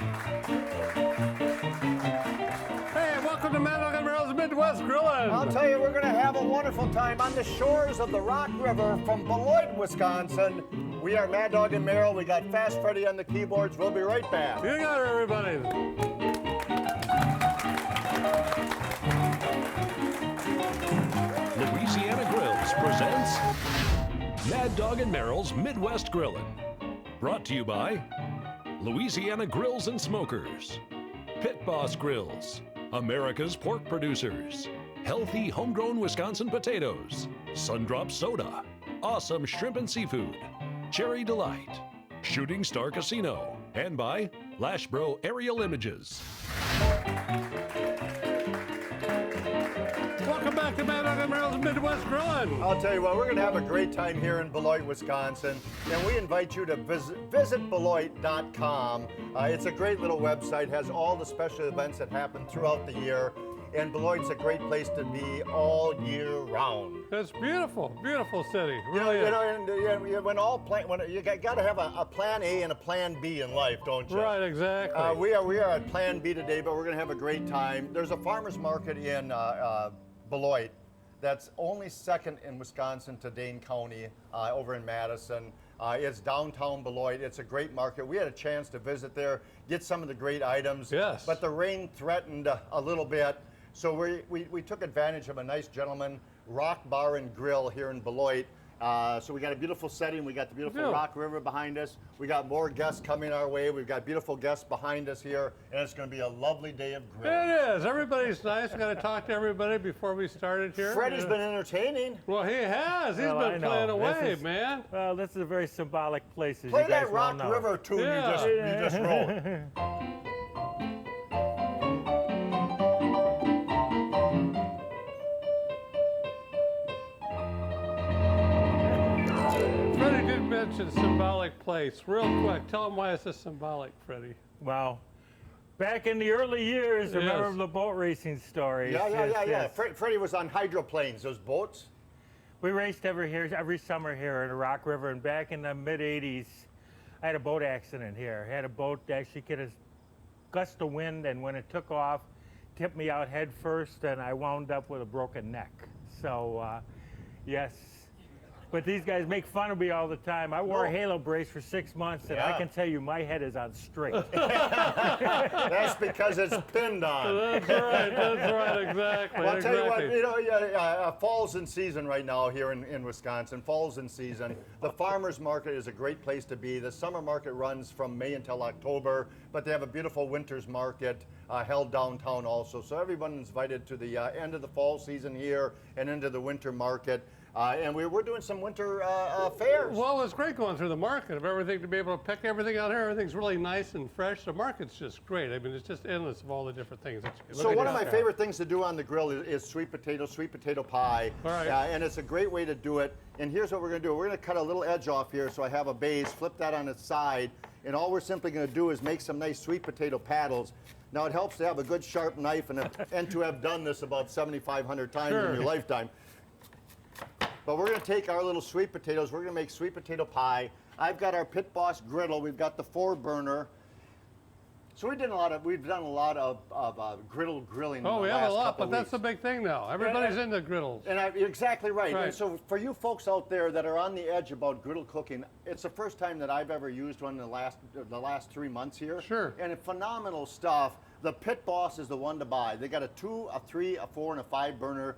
Hey, welcome to MWG2215 Midwest Grilling. I'll tell you, we're going to have a wonderful time on the shores of the Rock River from Beloit, Wisconsin. We are Mad Dog and Merrill. We got Fast Freddy on the keyboards. We'll be right back. You got it, everybody. Louisiana Grills presents Mad Dog and Merrill's Midwest Grillin'. Brought to you by Louisiana Grills and Smokers, Pit Boss Grills, America's Pork Producers, Healthy Homegrown Wisconsin Potatoes, Sundrop Soda, Awesome Shrimp and Seafood, Cherry Delight, Shooting Star Casino, and by Lashbro Aerial Images. Welcome back to Mad Dog and Merrill's Midwest Grilling. I'll tell you what, we're going to have a great time here in Beloit, Wisconsin, and we invite you to visit Beloit.com. It's a great little website, has all the special events that happen throughout the year, and Beloit's a great place to be all year round. It's beautiful, beautiful city. You know, Really is. and you got to have a plan A and a plan B in life, don't you? Right, exactly. We are at plan B today, but we're going to have a great time. There's a farmer's market in Beloit that's only second in Wisconsin to Dane County over in Madison. It's downtown Beloit. It's a great market. We had a chance to visit there, get some of the great items. Yes. But the rain threatened a little bit, so we took advantage of a nice gentleman, Rock Bar and Grill here in Beloit. So we got a beautiful setting. We got the beautiful Rock River behind us. We got more guests coming our way. We've got beautiful guests behind us here, and it's going to be a lovely day of grilling. It is. Everybody's nice. Got to talk to everybody before we started here. Freddie's been entertaining. Well, he has. He's Well, I been know. playing This away, is- man. Well, this is a very symbolic place, as Play you guys that well Rock know. River tune Yeah. you just wrote. Freddie did mention symbolic place. Real quick, tell him why it's a symbolic, Freddie. Well, back in the early years, remember Yes. the boat racing story? Yeah. Yes. Freddie was on hydroplanes, those boats. We raced every summer here in the Rock River, and back in the mid-'80s, I had a boat accident here. I had a boat actually get a gust of wind, and when it took off, tipped me out head first, and I wound up with a broken neck. So, yes. But these guys make fun of me all the time. I wore a halo brace for 6 months, and I Yeah. can tell you my head is on straight. That's because it's pinned on. That's right, exactly. Well, I'll tell you what, exactly. fall's in season right now here in Wisconsin. Fall's in season. The farmer's market is a great place to be. The summer market runs from May until October, but they have a beautiful winter's market held downtown also. So everyone is invited to the end of the fall season here and into the winter market. And we're doing some winter fairs. Well, it's great going through the market of everything, to be able to pick everything out here. Everything's really nice and fresh. The market's just great. I mean, it's just endless of all the different things that you can So look one at of my there. favorite things to do on the grill is sweet potato pie. All right. And it's a great way to do it. And here's what we're going to do. We're going to cut a little edge off here so I have a base, flip that on its side, and all we're simply going to do is make some nice sweet potato paddles. Now, it helps to have a good sharp knife and to have done this about 7,500 times in your lifetime. But we're going to take our little sweet potatoes. We're going to make sweet potato pie. I've got our Pit Boss griddle. We've got the 4-burner. So we've done a lot of griddle grilling. Oh, in we the have a last lot, couple but that's the weeks. big thing now. Everybody's into griddles. And exactly right. Right. And so for you folks out there that are on the edge about griddle cooking, it's the first time that I've ever used one in the last 3 months here. Sure. And phenomenal stuff. The Pit Boss is the one to buy. They got a 2, a 3, a 4, and a 5-burner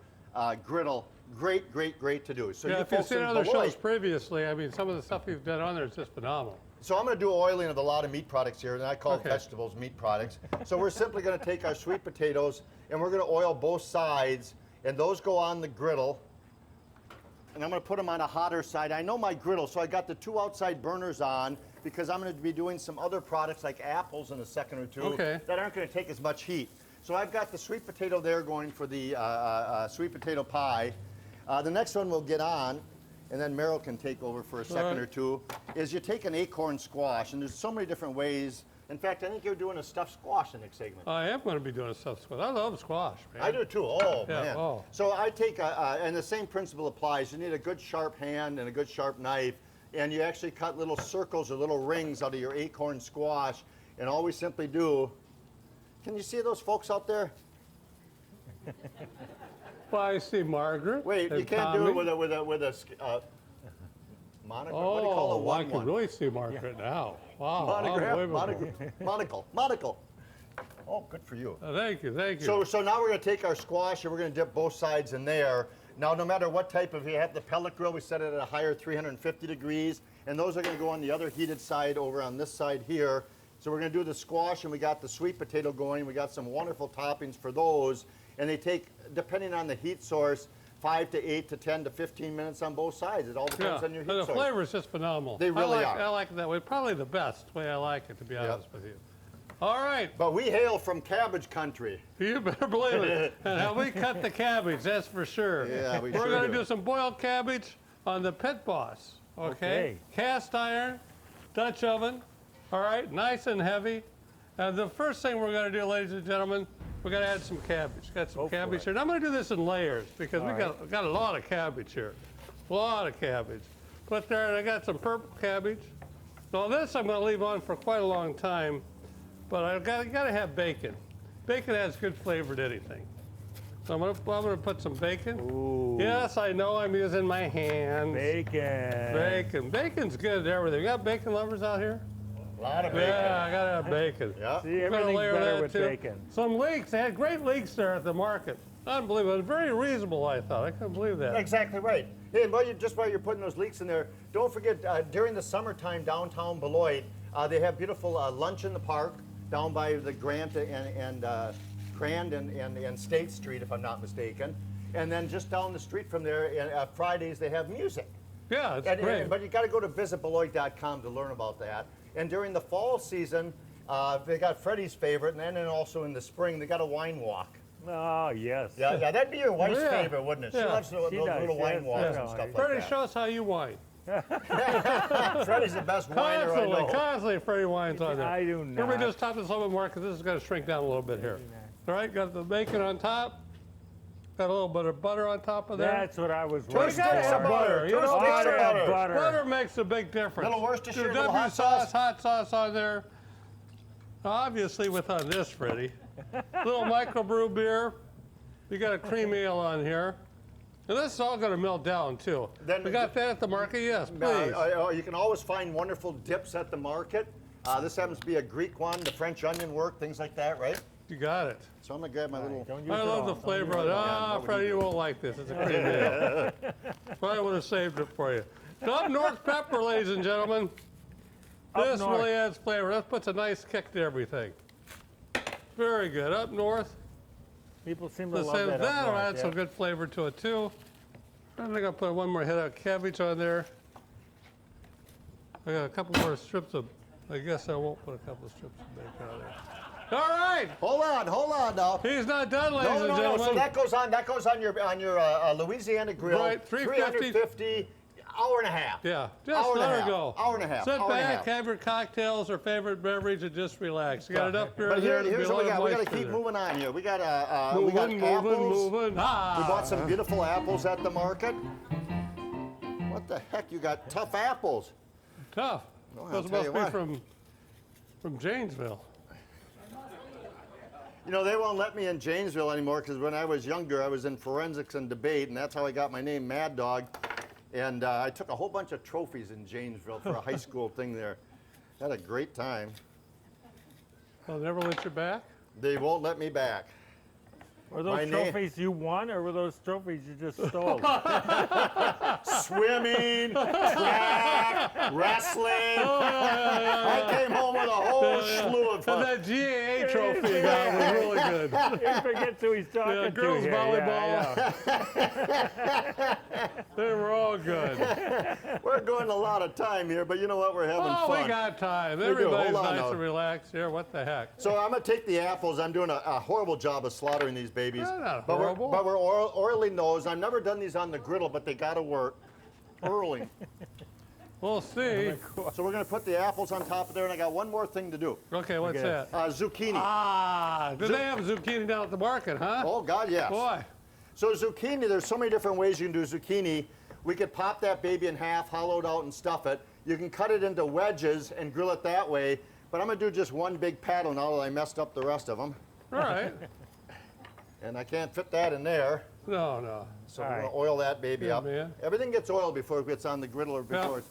griddle. Great to do. So Yeah, you if you've folks seen in other Beloit- shows previously, I mean, some of the stuff you've done on there is just phenomenal. So I'm going to do oiling of a lot of meat products here, and I call Okay. vegetables meat products. So we're simply going to take our sweet potatoes, and we're going to oil both sides, and those go on the griddle. And I'm going to put them on a hotter side. I know my griddle, so I got the 2 outside burners on because I'm going to be doing some other products like apples in a second or 2 Okay. that aren't going to take as much heat. So I've got the sweet potato there going for the sweet potato pie. The next one we'll get on, and then Merrill can take over for a second or 2, is you take an acorn squash, and there's so many different ways. In fact, I think you're doing a stuffed squash in the next segment. I am going to be doing a stuffed squash. I love squash, man. I do too. Oh, Yeah, man. oh. So I take and the same principle applies. You need a good sharp hand and a good sharp knife, and you actually cut little circles or little rings out of your acorn squash, And all we simply do, can you see those folks out there? Well, I see Margaret. Wait, and you can't Tommy. do it with a monocle. What do you call Oh, a I one can one? really see Margaret now. Wow, Monograph, unbelievable. monocle. Oh, good for you. Thank you, thank you. So now we're going to take our squash and we're going to dip both sides in there. Now, no matter what type of, you have the pellet grill, we set it at a higher 350 degrees, and those are going to go on the other heated side over on this side here. So we're going to do the squash, and we got the sweet potato going. We got some wonderful toppings for those, and they take, depending on the heat source, 5 to 8 to 10 to 15 minutes on both sides. It all depends on your heat and the source. flavor is just phenomenal. They really are. I like it that way. Probably the best way I like it, to be honest with you. All right. But we hail from cabbage country. You better believe it. And how we cut the cabbage, that's for sure. Yeah, we We're sure going to do. do some boiled cabbage on the Pit Boss. Okay? Cast iron, Dutch oven. All right, nice and heavy. And the first thing we're going to do, ladies and gentlemen, we're going to add some cabbage. Got some cabbage here. And I'm going to do this in layers because we got a lot of cabbage here. A lot of cabbage. Put there, and I got some purple cabbage. Now this I'm going to leave on for quite a long time. But I got to have bacon. Bacon adds good flavor to anything. So I'm gonna put some bacon. Ooh. Yes, I know I'm using my hands. Bacon. Bacon. Bacon's good at everything. You got bacon lovers out here? A lot of bacon. Yeah, I gotta have bacon. Yeah. See, I'm gonna everything's layer better that with too. bacon. Some leeks. They had great leeks there at the market. Unbelievable. Very reasonable, I thought. I couldn't believe that. Exactly right. Hey, and just while you're putting those leeks in there, don't forget, during the summertime downtown Beloit, they have beautiful lunch in the park down by the Grant and Crand and State Street, if I'm not mistaken. And then just down the street from there, Fridays, they have music. Yeah, it's great. But you got to go to visitbeloit.com to learn about that. And during the fall season, they got Freddie's favorite, and then also in the spring, they got a wine walk. Oh, yes. Yeah, that'd be your wife's Yeah. favorite, wouldn't it? She Yeah. loves those She little does, wine yes, walks yeah. and stuff like Freddie, that. show us how you wine. Freddie's the best winer I know. Constantly Freddie wines on there. I do Let me not. just top this a little bit more because this is going to shrink down a little bit here. All right, got the bacon on top. Got a little bit of butter on top of there. That's what I was Two waiting sticks of for. butter. You Two know, sticks of butter, butter. butter. Butter makes a big difference. Little Worcestershire, Do little hot sauce. hot sauce on there. Obviously, with on this, Freddie. Little microbrew beer. You got a cream ale on here. And this is all going to melt down, too. Then we got that at the market? Yes, please. You can always find wonderful dips at the market. This happens to be a Greek one, the French onion work, things like that, right? You got it. So I'm gonna grab my little. Don't use I it love all. the Don't flavor use of it it. all. Ah, Freddie, you won't like this. It's a cream ale. Well, I would have saved it for you. So up north pepper, ladies and gentlemen. Up This north. really adds flavor. That puts a nice kick to everything. Very good. Up north, People seem to the love same. that. That'll up north, add some good flavor to it too. I think I'll put one more head of cabbage on there. I got a couple more strips of. I guess I won't put a couple of strips of bacon on there. All right, Hold on now. he's not done, ladies and No. gentlemen. So that goes on your Louisiana grill. Right, 350. 350, hour and a half. Yeah, just Hour and a let her half. go. Hour and a half. Sit hour and a back, half. have your cocktails or favorite beverage, and just relax. You got enough beer But there to be here's a what lot we of got. We got to moisture keep there. moving on here. We got apples. Moving. Ah. We bought some beautiful apples at the market. What the heck? You got tough apples. Tough. Well, I'll Those tell must you be what. from Janesville. You know, they won't let me in Janesville anymore because when I was younger, I was in forensics and debate, and that's how I got my name, Mad Dog. And I took a whole bunch of trophies in Janesville for a high school thing there. Had a great time. They'll never let you back? They won't let me back. Were My those name- trophies you won, or were those trophies you just stole? Swimming, track, wrestling. I came home with a whole slew of And that GAA trophy you got was really good. He forgets who he's talking Yeah, to girls here. volleyball. Yeah, They were all good. We're going a lot of time here, but you know what? We're having Oh, fun. we got time. do. Everybody's Hold on nice now. and relaxed here. What the heck? So I'm gonna take the apples. I'm doing a horrible job of slaughtering these babies. They're not but horrible. we're oiling those. I've never done these on the griddle, but they gotta work. Oiling. We'll see. So we're gonna put the apples on top of there, and I got one more thing to do. Okay, what's Okay. that? Zucchini. Ah, do they have zucchini down at the market, huh? Oh God, yes. Boy. So zucchini, there's so many different ways you can do zucchini. We could pop that baby in half, hollow it out, and stuff it. You can cut it into wedges and grill it that way. But I'm going to do just one big paddle now that I messed up the rest of them. All right. And I can't fit that in there. No, no. So we're going to oil that baby up. man. Everything gets oiled before it gets on the griddle or before it's...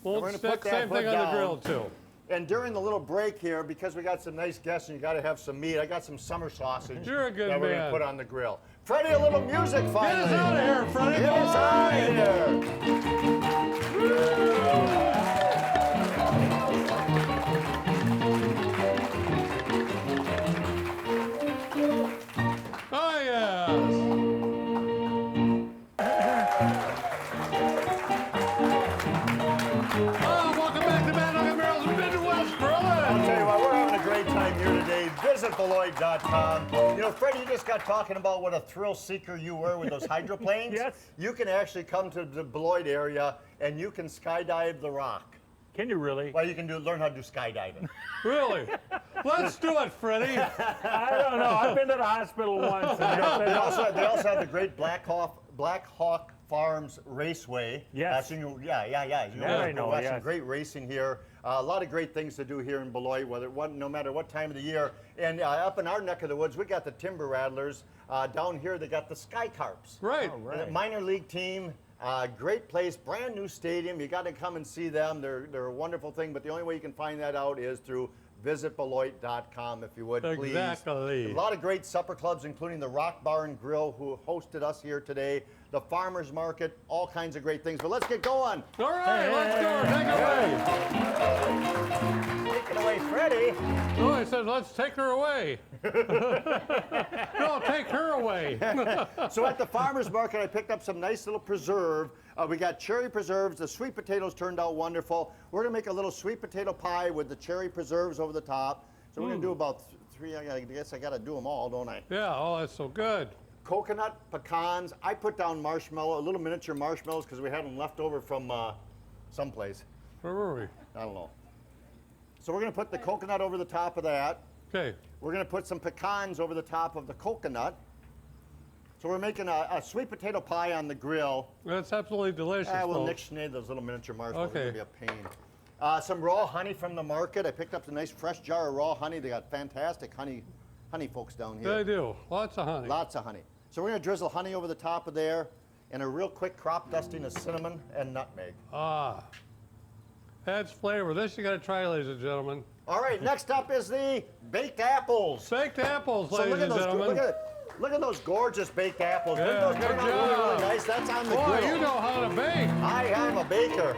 Won't gonna stick. put that Same thing hood on the down. grill, too. And during the little break here, because we got some nice guests and you got to have some meat, I got some summer sausage You're a good that we're going to man. put on the grill. Freddie, a little music finally. Get us out of here, Freddie. Get us out of here. Oh, yes. Oh, welcome back to Mad Dog and Merrill's Midwest Grillin'. I'll tell you what, we're having a great time here today. Visit Beloit.com. You know, Freddie, you just got talking about what a thrill seeker you were with those hydroplanes. Yes. You can actually come to the Beloit area and you can skydive the rock. Can you really? Well, you can learn how to do skydiving. Really? Let's do it, Freddie. I don't know. I've been to the hospital once. And They also have the great Black Hawk Farms Raceway. Yes. You know, I know, watch some yes. great racing here. A lot of great things to do here in Beloit, no matter what time of the year. And up in our neck of the woods, we got the Timber Rattlers. Down here, they got the Sky Carps. Right. A minor league team. Great place, brand new stadium. You got to come and see them. They're a wonderful thing, but the only way you can find that out is through visitbeloit.com, if you would, please. Exactly. A lot of great supper clubs, including the Rock Bar and Grill, who hosted us here today, the Farmers Market, all kinds of great things. But let's get going. All right, let's go. Take it away. Take it away, Freddie. Oh, I said, let's take her away. No, take her away. So at the Farmers Market, I picked up some nice little preserve. We got cherry preserves. The sweet potatoes turned out wonderful. We're going to make a little sweet potato pie with the cherry preserves over the top. So we're going to do about three. I guess I got to do them all, don't I? Yeah, oh, that's so good. Coconut, pecans. I put down marshmallow, a little miniature marshmallows because we had them left over from someplace. Where were we? I don't know. So we're going to put the coconut over the top of that. Okay. We're going to put some pecans over the top of the coconut. So we're making a sweet potato pie on the grill. That's absolutely delicious. We'll folks. nixnade those little miniature marshmallows. Okay. It's going to be a pain. Some raw honey from the market. I picked up a nice fresh jar of raw honey. They got fantastic honey folks down here. They do. Lots of honey. Lots of honey. So we're going to drizzle honey over the top of there and a real quick crop dusting of cinnamon and nutmeg. Ah. Adds flavor. This you got to try, ladies and gentlemen. All right, next up is the baked apples. Baked apples, So ladies look at and those, gentlemen. look at those gorgeous baked apples. Yeah, Look at those good turn out really, job. really nice. That's on the Boy, grill. you know how to bake. I am a baker.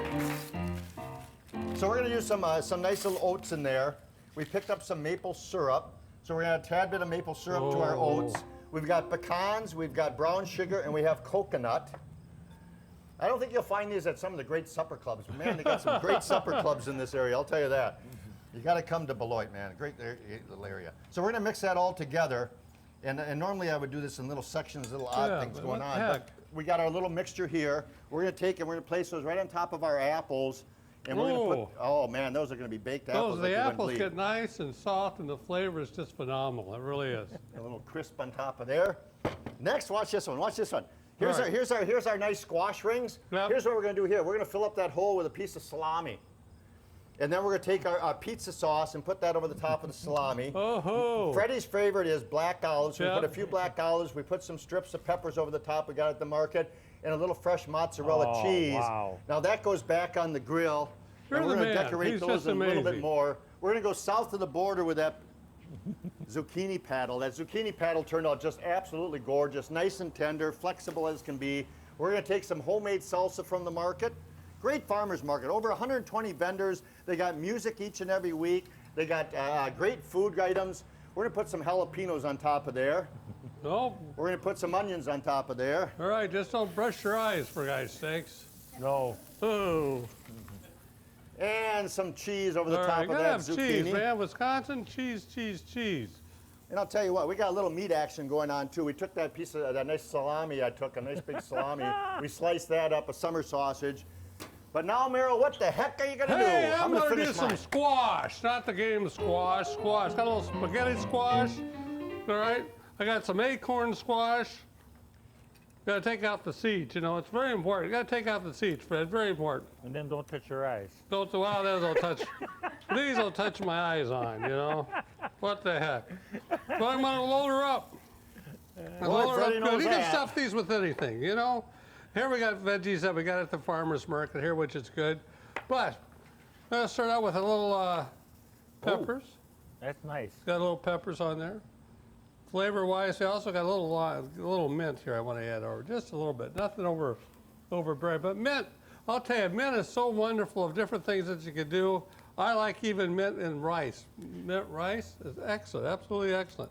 So we're going to use some nice little oats in there. We picked up some maple syrup. So we're going to add a tad bit of maple syrup to our Oh. oats. We've got pecans, we've got brown sugar, and we have coconut. I don't think you'll find these at some of the great supper clubs. Man, they got some great supper clubs in this area, I'll tell you that. You got to come to Beloit, man. A great little area. So we're going to mix that all together. And normally I would do this in little sections, little odd Yeah, things but going what on. the But heck? we got our little mixture here. We're going to take and we're going to place those right on top of our apples. And we're going to put, oh man, those are going to be baked apples. Those, like the you wouldn't apples believe. get nice and soft, and the flavor is just phenomenal. It really is. A little crisp on top of there. Next, watch this one. Watch this one. Here's All right. here's our nice squash rings. Yep. Here's what we're going to do here. We're going to fill up that hole with a piece of salami. And then we're going to take our pizza sauce and put that over the top of the salami. Oh-ho. Freddie's favorite is black olives. We Yep. put a few black olives. We put some strips of peppers over the top we got at the market, and a little fresh mozzarella cheese. Wow. Now that goes back on the grill. You're and we're the going to man. decorate He's those just a little bit amazing. more. We're going to go south of the border with that zucchini paddle. That zucchini paddle turned out just absolutely gorgeous, nice and tender, flexible as can be. We're going to take some homemade salsa from the market. Great farmers market, over 120 vendors. They got music each and every week. They got great food items. We're going to put some jalapenos on top of there. Nope. We're going to put some onions on top of there. All right, just don't brush your eyes, for God's sakes. No. Oh. And some cheese over the All top right, of gotta that have zucchini. cheese, man. Wisconsin, cheese, cheese, cheese. And I'll tell you what, we got a little meat action going on too. We took that piece of that nice salami I took, a nice big salami. We sliced that up, a summer sausage. But now, Merrill, what the heck are you going to do? Hey, I'm gonna gonna do finish some mine. squash, not the game of squash. Squash. Got a little spaghetti squash. All right. I got some acorn squash. Got to take out the seeds, you know. It's very important. You got to take out the seeds, Fred. Very important. And then don't touch your eyes. Don't, well, those will touch. These will touch my eyes on, you know. What the heck? But I'm going to load her up. Load her up good. You can stuff these with anything, you know. Here we got veggies that we got at the farmer's market here, which is good. But I'm going to start out with a little peppers. Ooh, that's nice. Got a little peppers on there. Flavor-wise, we also got a little mint here I want to add over, just a little bit. Nothing overbearing, but mint, I'll tell you, mint is so wonderful of different things that you can do. I like even mint in rice. Mint rice is excellent, absolutely excellent.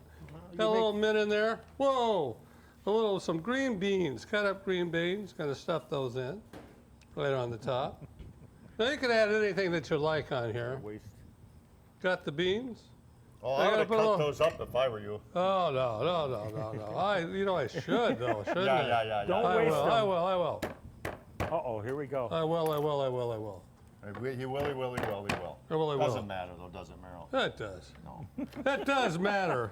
Got a little mint in there. Whoa! Some green beans, cut up green beans, gonna stuff those in, right on the top. Now you can add anything that you like on here. Waste. Got the beans. Oh, I would have cut those up if I were you. Oh, no. I should, though, shouldn't I? Yeah. Don't waste them. I will. Uh-oh, here we go. I will. He will. Doesn't matter, though, does it, Merrill? That does. No. That does matter.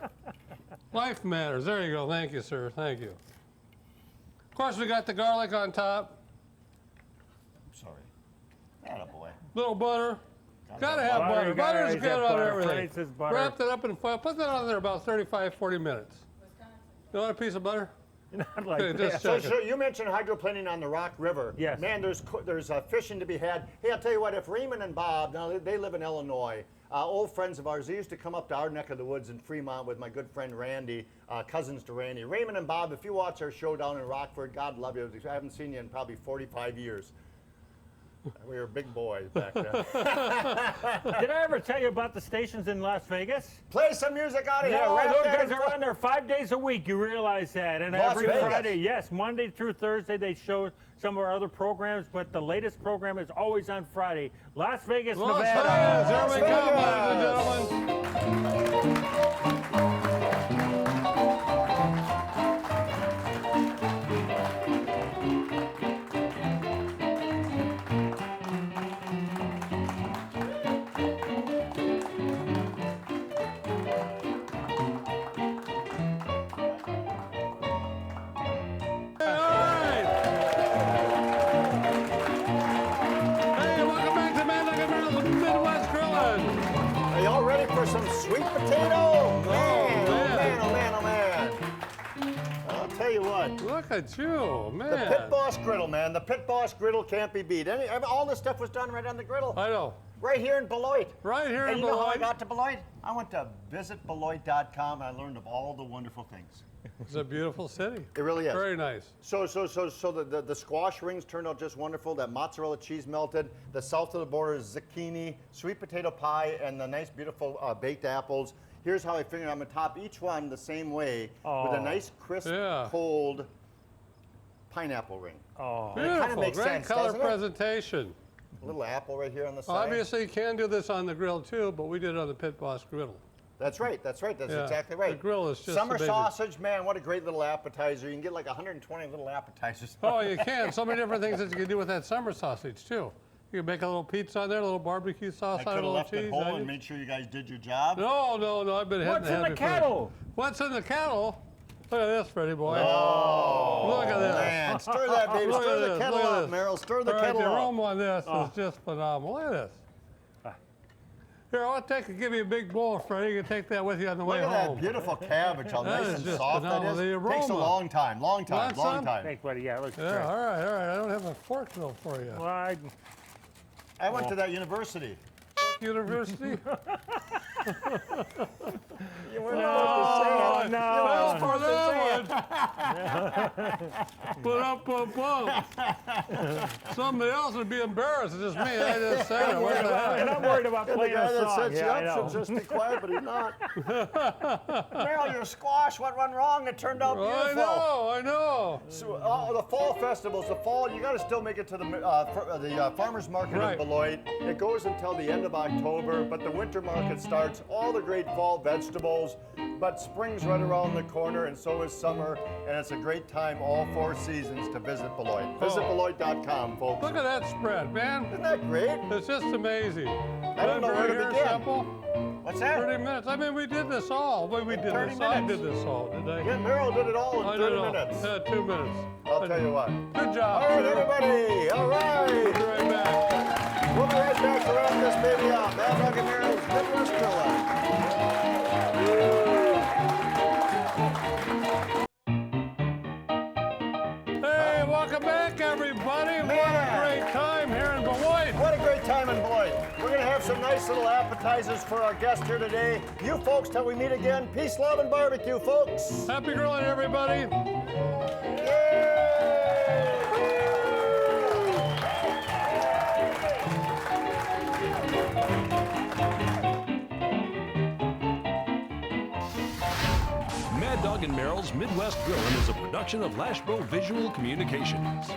Life matters. There you go. Thank you, sir. Thank you. Of course, we got the garlic on top. Sorry. Attaboy. Little butter. Gotta have butter. Butter's good on everything. Wrapped it up in foil. Put that on there about 35, 40 minutes. You want a piece of butter? Not like Okay, that. just So, check it. you mentioned hydroplaning on the Rock River. Yes. Man, there's fishing to be had. Hey, I'll tell you what, if Raymond and Bob, now they live in Illinois, old friends of ours, they used to come up to our neck of the woods in Fremont with my good friend Randy, cousins to Randy. Raymond and Bob, if you watch our show down in Rockford, God love you. I haven't seen you in probably 45 years. We were big boys back then. Did I ever tell you about the stations in Las Vegas? Play some music out of here. No, Wrap those that guys in- are on there 5 days a week. You realize that? And Las every Vegas. Friday, yes, Monday through Thursday, they show some of our other programs, but the latest program is always on Friday. Las Vegas, Las Nevada. Vegas, here we go, ladies and gentlemen. Some sweet potato. Oh, man. I'll tell you what. Look at you, man. The Pit Boss Griddle, man. The Pit Boss Griddle can't be beat. All this stuff was done right on the griddle. I know. Right here in Beloit. Right here in And you know how I Beloit. got to Beloit? I went to visitbeloit.com and I learned of all the wonderful things. It's a beautiful city. It really is. Very nice. So the squash rings turned out just wonderful. That mozzarella cheese melted. The south of the border is zucchini, sweet potato pie, and the nice, beautiful baked apples. Here's how I figured I'm gonna top each one the same way with a nice, crisp, cold pineapple ring. Oh, Beautiful. makes Great sense, color doesn't it? presentation. A little apple right here on the side. Obviously, you can do this on the grill too, but we did it on the Pit Boss griddle. That's right. That's Yeah. exactly right. The grill is just summer amazing. sausage, man. What a great little appetizer. You can get like 120 little appetizers. Oh, you can. So many different things that you can do with that summer sausage too. You can make a little pizza on there, a little barbecue sauce I on it, could a have little left it cheese. whole onion. and made sure you guys did your job. No. I've been hitting what's in the heavy first. kettle? What's in the kettle? Look at this, Freddie boy. Oh, Look at this. man. Stir that, baby. Look Stir at the this, kettle look at up, this. Merrill. Stir the All right, kettle the up. aroma on this is just phenomenal. Look at this. Here, I'll give you a big bowl, Freddie. You can take that with you on the way Look at home. that beautiful cabbage, how That nice is and just soft that phenomenal. is. The Takes a aroma. long time. Want some? thanks, buddy. Yeah, it looks great. Yeah, all right. I don't have a fork though for you. Well, I went to that university. University? You weren't Oh, supposed to say it. no. Well, for that one. Somebody else would be embarrassed. It's just me. I just said it. What the heck? and I'm worried about The playing guy a that song. sets you Yeah, I up know. should just be quiet, but he's not. Merrill, your squash, what went wrong? It turned out beautiful. I know. So, the fall festivals, you got to still make it to the farmers market Right. in Beloit. It goes until the end of October, but the winter market starts. All the great fall vegetables, but spring's right around the corner, and so is summer, and it's a great time all 4 seasons to visit Beloit. Visit Beloit.com, folks. Look at that spread, man. Isn't that great? It's just amazing. I don't know where to Very begin. simple. What's that? 30 minutes. I mean, we did this all. Wait, we did 30 this. I minutes. did this all, did I? Yeah, Merrill did it all I in did 30 it all. minutes. Yeah, 2 minutes. I'll tell you what. Good job. All right, sir. everybody. All right. Be right back. We'll be right back to wrap this baby up. Mad Dog and Merrill's Midwest Grilling. Hey, welcome back, everybody. What a great time here in Beloit. What a great time in Beloit. We're going to have some nice little appetizers for our guest here today. You folks, till we meet again, peace, love, and barbecue, folks. Happy grilling, everybody. Mad Dog and Merrill's Midwest Grillin' is a production of Lashbro Visual Communications.